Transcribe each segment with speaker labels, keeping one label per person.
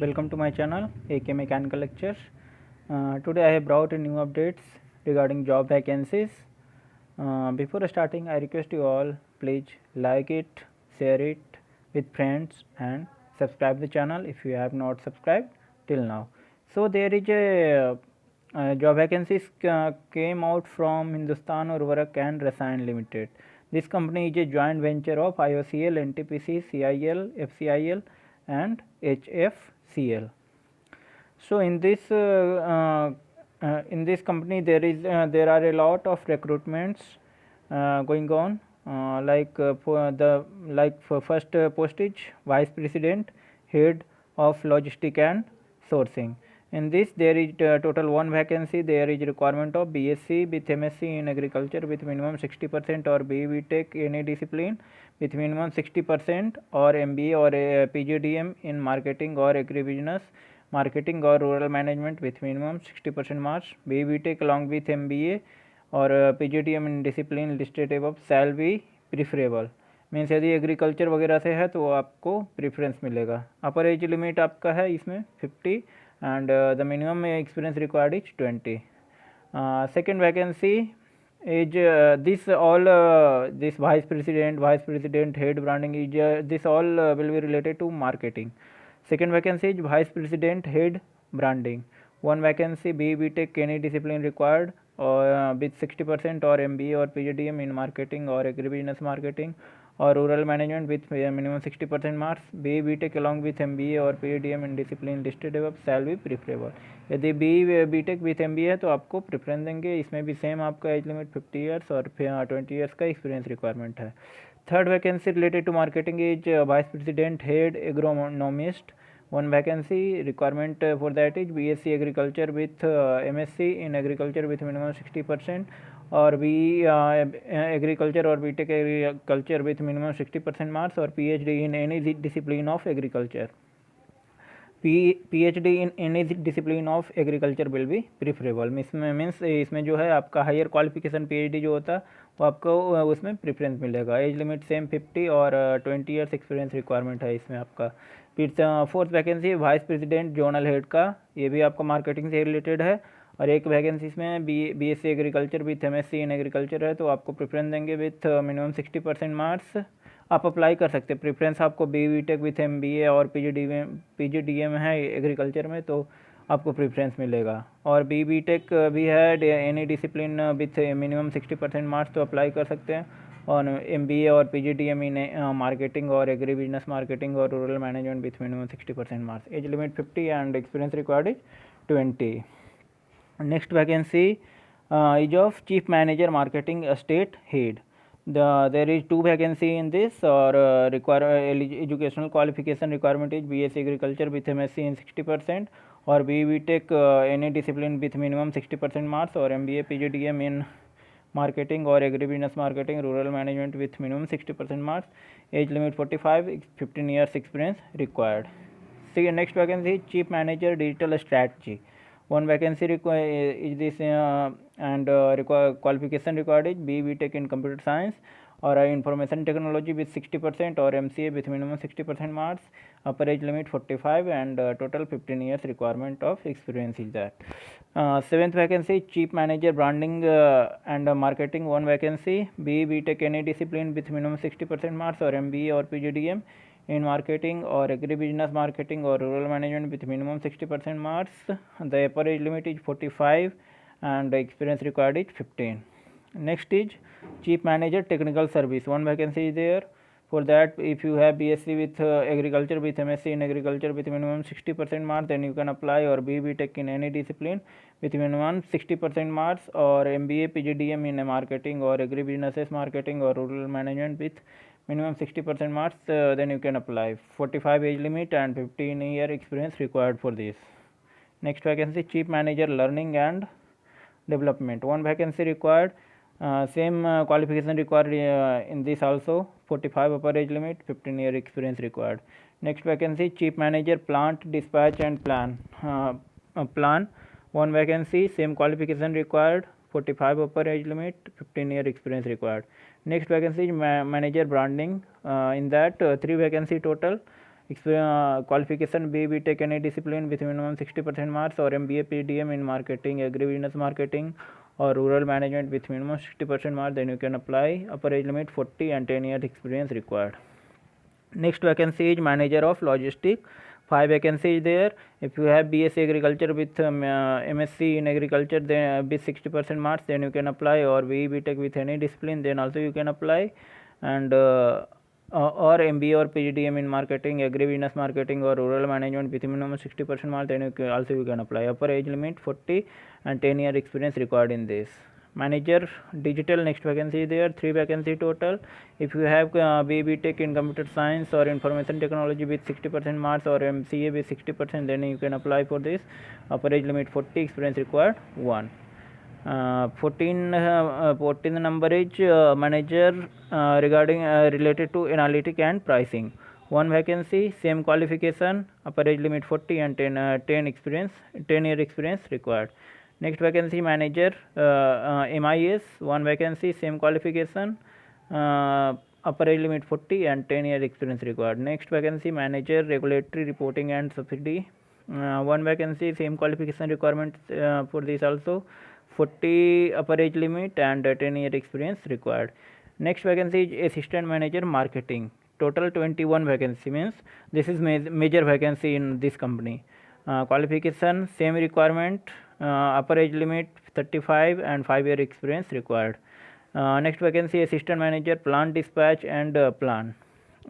Speaker 1: Welcome to my channel AK Mechanical Lectures. Today I have brought new updates regarding job vacancies. Before starting, I request you all please like it, share it with friends and subscribe the channel if you have not subscribed till now. So there is a job vacancies came out from Hindustan Urvarak and Rasayan Limited. This company is a joint venture of IOCL, NTPC, CIL, FCIL and HFCL. So in this company there are a lot of recruitments going on, for first postage vice president head of logistic and sourcing. In this there is total one vacancy. There is requirement of BSc with MSc in agriculture with minimum 60% or BE Tech any discipline with minimum 60% or MBA or PGDM in marketing or agribusiness, marketing or rural management with minimum 60% marks. BE Tech along with MBA और PGDM in discipline listed above shall be preferable. Means यदि agriculture वगैरह से है तो आपको preference मिलेगा. अपर age limit आपका है इसमें 50 and the minimum experience required is 20. Second vacancy is this vice president, head branding is this all will be related to marketing. Second vacancy is vice president, head branding. One vacancy B Tech any discipline required or with 60% or MBA or PGDM in marketing or agribusiness marketing or rural management with minimum 60% marks. B Tech along with MBA और PGDM in discipline listed above shall be preferable. यदि B Tech with MBA है तो आपको preference देंगे. इसमें भी same आपका age limit 50 years और 20 ईयर्स का एक्सपीरियंस रिक्वायरमेंट है. Third vacancy related to marketing is vice president head agronomist. One vacancy requirement for that is BSc agriculture with MSc in agriculture with minimum 60% or agriculture or BTech agriculture with minimum 60% marks or PhD in any discipline of agriculture. PhD in any discipline of agriculture will be preferable. Means इसमें जो है आपका higher qualification PhD जो होता है वो आपको उसमें प्रेफरेंस मिलेगा. एज लिमिट सेम 50 और 20 ईयर्स एक्सपीरियंस रिक्वायरमेंट है इसमें आपका. फिर fourth vacancy vice president zonal head का, ये भी आपका मार्केटिंग से रिलेटेड है. और एक वैकेंसी इसमें BSc agriculture with MSc in agriculture है तो आपको प्रेफरेंस देंगे विथ मिनिमम 60% मार्क्स. आप अप्लाई कर सकते हैं. प्रेफरेंस आपको BE Tech विथ MBA और PGDM है एग्रीकल्चर में तो आपको प्रेफरेंस मिलेगा. और BE Tech भी है any discipline with minimum 60% marks तो अप्लाई कर सकते हैं. और MBA और PGDM इन मार्केटिंग और एग्री बिजनेस मार्केटिंग और rural management with minimum 60% marks. Age limit 50 and experience required is 20. Next vacancy is of chief manager marketing state head. There is two vacancy in this or require educational qualification requirement is BSc agriculture with MSc in 60% or BE Tech any discipline with minimum 60% marks or MBA PGDM in marketing or agribusiness marketing rural management with minimum 60% marks. Age limit 45, 15 years experience required. See, next vacancy chief manager digital strategy. One vacancy is this and qualification required is BE Tech in computer science or information technology with 60% or MCA with minimum 60% marks. Upper age limit 45 and total 15 years requirement of experience is that. Seventh vacancy chief manager branding and marketing. One vacancy BE Tech any discipline with minimum 60% marks or MBA or PGDM in marketing or agribusiness marketing or rural management with minimum 60% marks. The upper age limit is 45 and the experience required is 15. Next is chief manager technical service. One vacancy is there. For that, if you have BSc with agriculture with MSc in agriculture with minimum 60% marks, then you can apply, or BE Tech in any discipline with minimum 60% marks or MBA PGDM in marketing or agribusinesses marketing or rural management with minimum 60% marks, then you can apply. 45 age limit and 15 year experience required for this. Next vacancy chief manager learning and development. One vacancy required, same qualification required in this also. 45 upper age limit, 15 year experience required. Next vacancy chief manager plant dispatch and plan. One vacancy, same qualification required. 45 upper age limit, 15 year experience required. Next vacancy is manager branding. In that 3 vacancy total. Qualification B Tech any discipline with minimum 60% marks, or MBA PDM in marketing, agribusiness marketing, or rural management with minimum 60% marks, then you can apply. Upper age limit 40 and 10 years experience required. Next vacancy is manager of logistic. 5 vacancies there. If you have BSc agriculture with MSc in agriculture, then with 60% marks, then you can apply, or BE Tech with any discipline, then also you can apply. And or MBA or PGDM in marketing, agribusiness marketing, or rural management with minimum 60% marks, then you can apply. Upper age limit 40 and 10 year experience required in this. Manager digital, next vacancy there, 3 vacancy total. If you have BE Tech in computer science or information technology with 60% marks, or MCA with 60%, then you can apply for this. Upper age limit 40, experience required 1. 14 number is manager regarding related to analytic and pricing. 1 vacancy, same qualification, upper age limit 40 and 10 year experience required. Next vacancy, manager MIS, 1 vacancy, same qualification, upper age limit 40 and 10 year experience required. Next vacancy, manager regulatory reporting and subsidy, 1 vacancy, same qualification requirement for this also, 40 upper age limit and 10 year experience required. Next vacancy is assistant manager marketing, total 21 vacancy, means this is major vacancy in this company. Qualification same requirement, upper age limit 35 and 5 year experience required. Next vacancy, assistant manager plant dispatch and plan,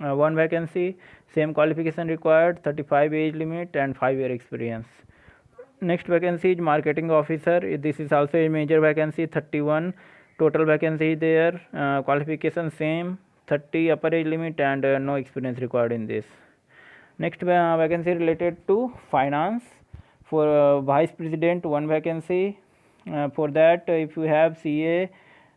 Speaker 1: 1 vacancy, same qualification required, 35 age limit and 5 year experience. Next vacancy is marketing officer, this is also a major vacancy, 31 total vacancy there, qualification same, 30 upper age limit and no experience required in this. Next vacancy related to finance, for vice president 1 vacancy. For that, if you have CA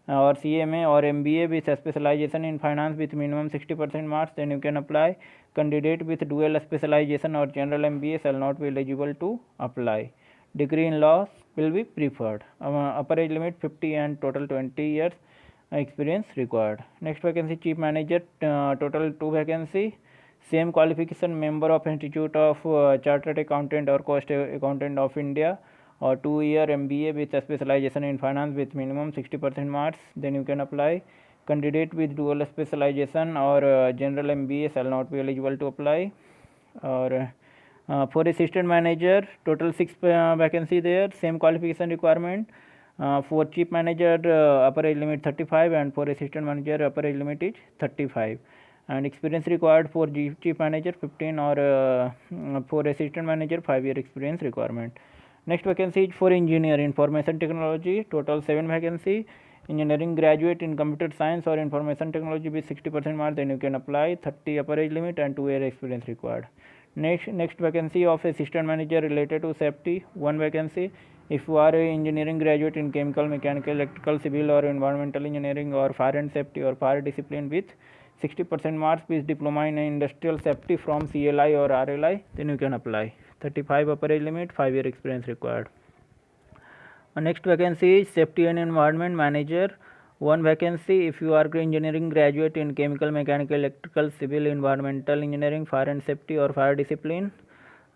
Speaker 1: or CMA or MBA with a specialization in finance with minimum 60% marks, then you can apply. Candidate with dual specialization or general MBA shall not be eligible to apply. Degree in law will be preferred. Upper age limit 50 and total 20 years experience required. Next vacancy, chief manager, total 2 vacancy, same qualification, member of Institute of Chartered Accountant or Cost Accountant of India, or 2 year MBA with a specialization in finance with minimum 60% marks, then you can apply. Candidate with dual specialization or general MBA shall not be eligible to apply. Or for assistant manager, total 6 vacancy there, same qualification requirement. For chief manager, upper age limit 35, and for assistant manager, upper age limit is 35. And experience required for chief manager 15, or for assistant manager 5 year experience requirement. Next vacancy is for engineer information technology, total 7 vacancy. Engineering graduate in computer science or information technology with 60% mark, then you can apply. 30 upper age limit and 2 year experience required. Next vacancy of assistant manager related to safety, 1 vacancy. If you are a engineering graduate in chemical, mechanical, electrical, civil or environmental engineering or fire and safety or fire discipline with 60% marks with diploma in industrial safety from CLI or RLI, then you can apply. 35 upper age limit, 5 year experience required. Next vacancy is safety and environment manager, 1 vacancy. If you are engineering graduate in chemical, mechanical, electrical, civil, environmental engineering, fire and safety or fire discipline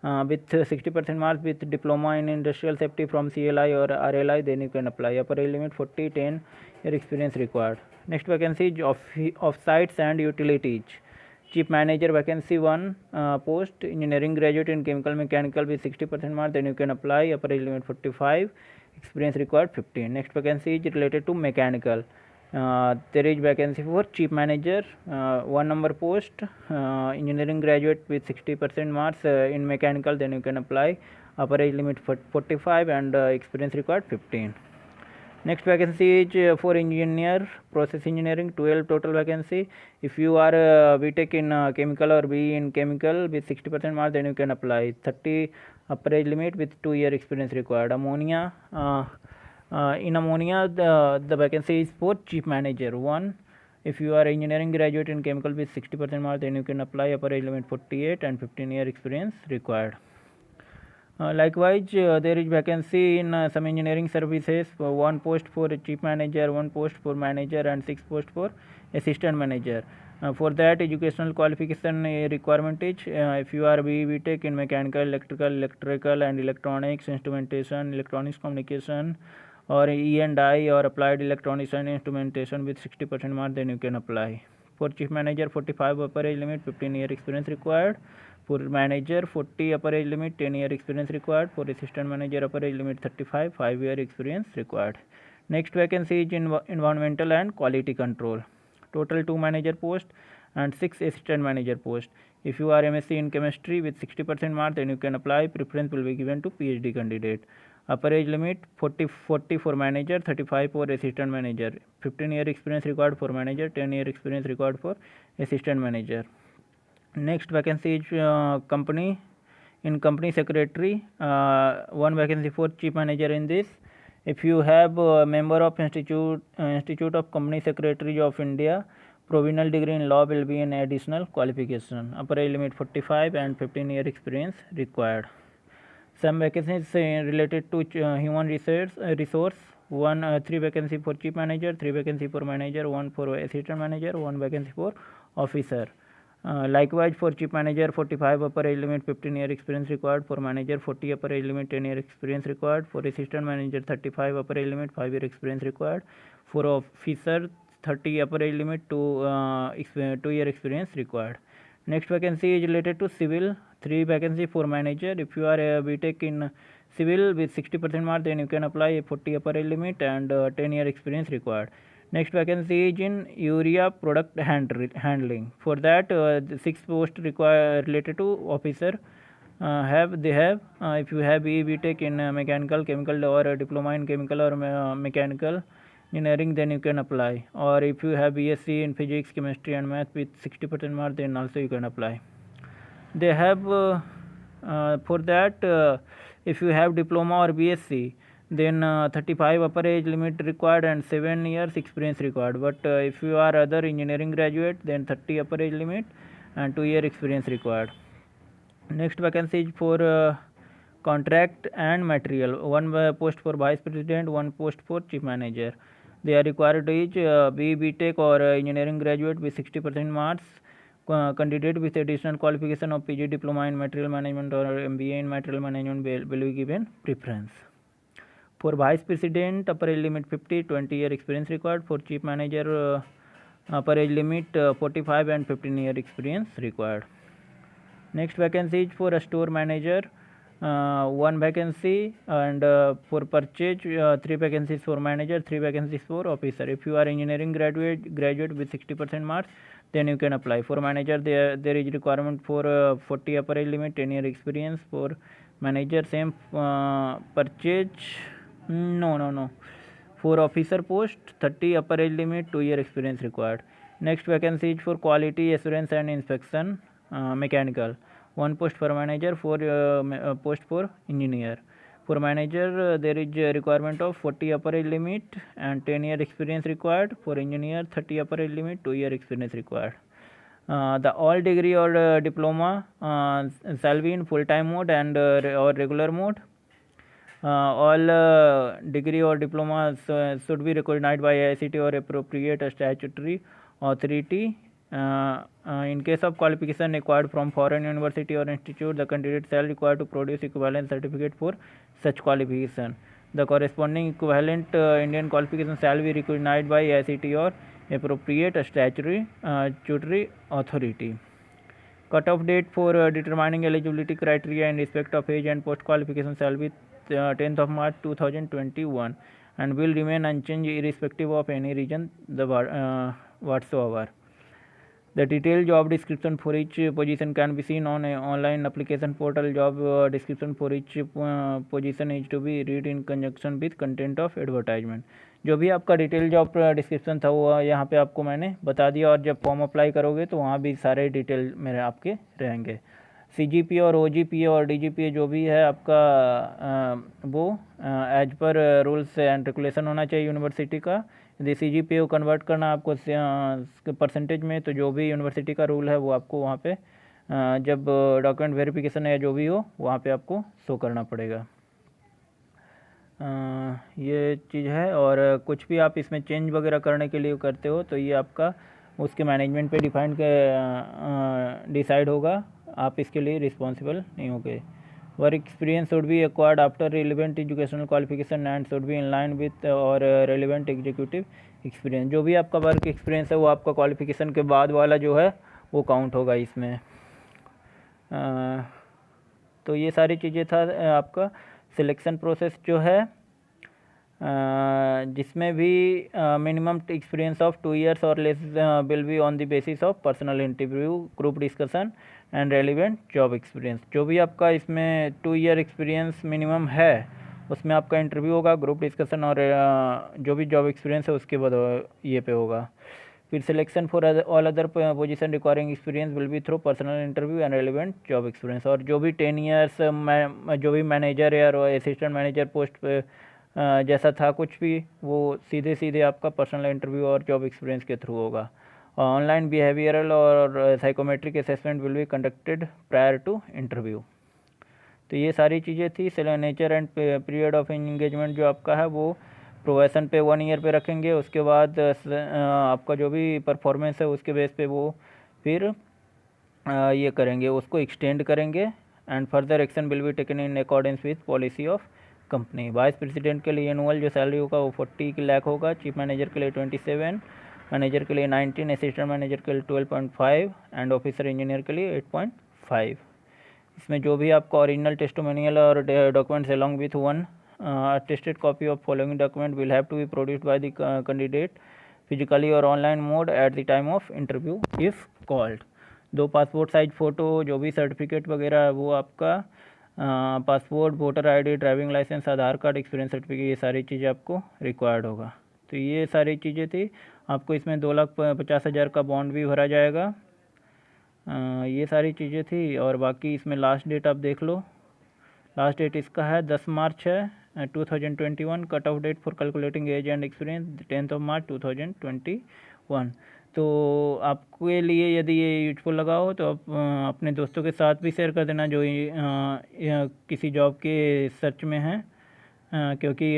Speaker 1: with 60% marks with diploma in industrial safety from CLI or RLI, then you can apply. Upper age limit 40, 10 year experience required. Next vacancy is of sites and utilities, chief manager vacancy 1 post, engineering graduate in chemical mechanical with 60% marks, then you can apply. Upper age limit 45, experience required 15. Next vacancy is related to mechanical, there is vacancy for chief manager, 1 number post, engineering graduate with 60% marks in mechanical, then you can apply. Upper age limit 45 and experience required 15. Next vacancy is for engineer process engineering, 12 total vacancy. If you are BTech in chemical or BE in chemical with 60% marks, then you can apply. 30 upper age limit with 2 year experience required. Ammonia, in ammonia the vacancy is for chief manager 1. If you are engineering graduate in chemical with 60% marks, then you can apply. Upper age limit 48 and 15 year experience required. Likewise, there is vacancy in some engineering services, 1 post for chief manager, 1 post for manager and 6 post for assistant manager. For that, educational qualification requirement is if you are B.Tech in mechanical, electrical and electronics, instrumentation, electronics communication, or E&I or applied electronics and instrumentation with 60% mark, then you can apply. For chief manager, 45 upper age limit, 15-year experience required. For manager, 40 upper age limit, 10-year experience required. For assistant manager, upper age limit 35, 5-year experience required. Next vacancy is in environmental and quality control. Total 2 manager post and 6 assistant manager post. If you are MSc in chemistry with 60% mark, then you can apply. Preference will be given to PhD candidate. Upper age limit 40 for manager, 35 for assistant manager. 15-year experience required for manager, 10-year experience required for assistant manager. Next vacancy is company secretary. 1 vacancy for chief manager in this. If you have a member of Institute of Company Secretary of India, provisional degree in law will be an additional qualification. Upper age limit 45 and 15-year experience required. Some vacancies related to human resource. 3 vacancy for chief manager, 3 vacancy for manager, 1 for assistant manager, 1 vacancy for officer. Likewise, for chief manager, 45 upper age limit, 15-year experience required. For manager, 40 upper age limit, 10-year experience required. For assistant manager, 35 upper age limit, 5-year experience required. For officer, 30 upper age limit, 2-year experience required. Next vacancy is related to civil. 3 vacancy for manager. If you are a B.Tech in civil with 60% mark, then you can apply a 40 upper age limit and 10-year experience required. Next vacancy is in urea product handling. For that, 6 posts related to officer. If you have B.Tech in mechanical, chemical, or diploma in chemical or mechanical engineering, then you can apply. Or if you have BSc in physics, chemistry and math with 60% mark, then also you can apply. They have for that, if you have diploma or BSc, then 35 upper age limit required and 7 years experience required. But if you are other engineering graduate, then 30 upper age limit and 2-year experience required. Next vacancy is for contract and material. 1 post for vice president, 1 post for chief manager. They are required to each B.Tech or engineering graduate with 60% marks. Candidate with additional qualification of PG diploma in material management or MBA in material management will be given preference. For vice president, upper age limit 50, 20-year experience required. For chief manager, upper age limit 45 and 15-year experience required. Next vacancy is for a store manager. 1 vacancy, and for purchase 3 vacancies for manager, 3 vacancies for officer. If you are engineering graduate with 60% marks, then you can apply. For manager, there is requirement for 40 upper age limit, 10-year experience. For manager, same. Purchase, no. For officer post, 30 upper age limit, 2-year experience required. Next vacancy is for quality assurance and inspection, mechanical. 1 post for manager, 4 post for engineer. For manager, there is a requirement of 40 upper age limit and 10-year experience required. For engineer, 30 upper age limit, 2-year experience required. The all degree or diploma shall be in full-time mode and or regular mode. All degree or diplomas should be recognized by ICT or appropriate statutory authority. In case of qualification required from foreign university or institute, the candidate shall require to produce equivalent certificate for such qualification. The corresponding equivalent Indian qualification shall be recognized by ICT or appropriate statutory authority. Cut-off date for determining eligibility criteria in respect of age and post qualification shall be 10th of March 2021 and will remain unchanged irrespective of any reason whatsoever. The detailed job description for each position can be seen on an online application portal. Job description for each position is to be read in conjunction with content of advertisement. जो भी आपका detail job description था वो यहाँ पे आपको मैंने बता दिया, और जब फॉर्म अप्लाई करोगे तो वहाँ भी सारे डिटेल मेरे आपके रहेंगे. CGPA और OGPA और DGPA जो भी है आपका वो as per rules and regulation होना चाहिए यूनिवर्सिटी का. यदि CGPA को कन्वर्ट करना आपको परसेंटेज में, तो जो भी यूनिवर्सिटी का रूल है वो आपको वहाँ पे जब डॉक्यूमेंट वेरिफिकेशन या जो भी हो वहाँ पे आपको शो करना पड़ेगा. ये चीज़ है. और कुछ भी आप इसमें चेंज वगैरह करने के लिए करते हो तो ये आपका उसके मैनेजमेंट पे डिसाइड होगा, आप इसके लिए रिस्पॉन्सिबल नहीं होगे। Work experience should be acquired after relevant educational qualification and should be in line with और रिलेवेंट एग्जीक्यूटिव एक्सपीरियंस। जो भी आपका वर्क एक्सपीरियंस है वो आपका क्वालिफिकेशन के बाद वाला जो है वो काउंट होगा इसमें। तो ये सारी चीज़ें था आपका सिलेक्शन प्रोसेस जो है, जिसमें भी मिनिमम एक्सपीरियंस ऑफ 2 years और less will be on the basis of personal interview, group discussion and relevant job experience. जो भी आपका इसमें 2 year एक्सपीरियंस मिनिमम है उसमें आपका इंटरव्यू होगा, ग्रुप डिस्कशन और जो भी जॉब एक्सपीरियंस है उसके बाद ये पे होगा। फिर selection for all other position requiring experience will be through personal interview and relevant job experience. और जो भी 10 years जो भी मैनेजर या असिस्टेंट मैनेजर पोस्ट पे जैसा था कुछ भी, वो सीधे सीधे आपका पर्सनल इंटरव्यू और जॉब एक्सपीरियंस के थ्रू होगा। ऑनलाइन बिहेवियरल और psychometric assessment will be conducted prior to interview. तो ये सारी चीज़ें थी। Nature and period of engagement जो आपका है वो प्रोबेशन पे 1 year पे रखेंगे, उसके बाद आपका जो भी परफॉर्मेंस है उसके बेस पे वो फिर ये करेंगे, उसको एक्सटेंड करेंगे and further action will be taken in accordance with policy of company. Vice president के लिए एनुअल जो सैलरी होगा वो 40 लाख होगा, चीफ मैनेजर के लिए 27, मैनेजर के लिए 19, असिस्टेंट मैनेजर के लिए 12.5 एंड ऑफिसर इंजीनियर के लिए 8.5। इसमें जो भी आपका ओरिजिनल टेस्टिमोनियल और documents along with one attested copy of following document will have to be produced by the candidate physically or online mode at the time of interview if called। 2 passport size photo, जो भी certificate वगैरह वो आपका passport, voter ID, driving licence, Aadhaar card, experience certificate, ये सारी चीज़ें आपको required होगा। तो ये सारी चीज़ें थी। आपको इसमें 2,50,000 का बॉन्ड भी भरा जाएगा। ये सारी चीज़ें थी। और बाकी इसमें लास्ट डेट आप देख लो, लास्ट डेट इसका है 10 मार्च है 2021। Cut off date for calculating age and experience 10 March 2021। तो आपके लिए यदि ये यूजफुल लगा हो तो आप अपने दोस्तों के साथ भी शेयर कर देना जो किसी जॉब के सर्च में हैं, क्योंकि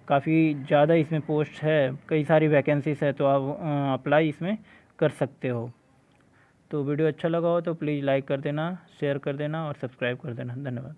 Speaker 1: काफ़ी ज़्यादा इसमें पोस्ट है, कई सारी वैकेंसीज है, तो आप अप्लाई इसमें कर सकते हो। तो वीडियो अच्छा लगा हो तो प्लीज़ लाइक कर देना, शेयर कर देना और सब्सक्राइब कर देना। धन्यवाद।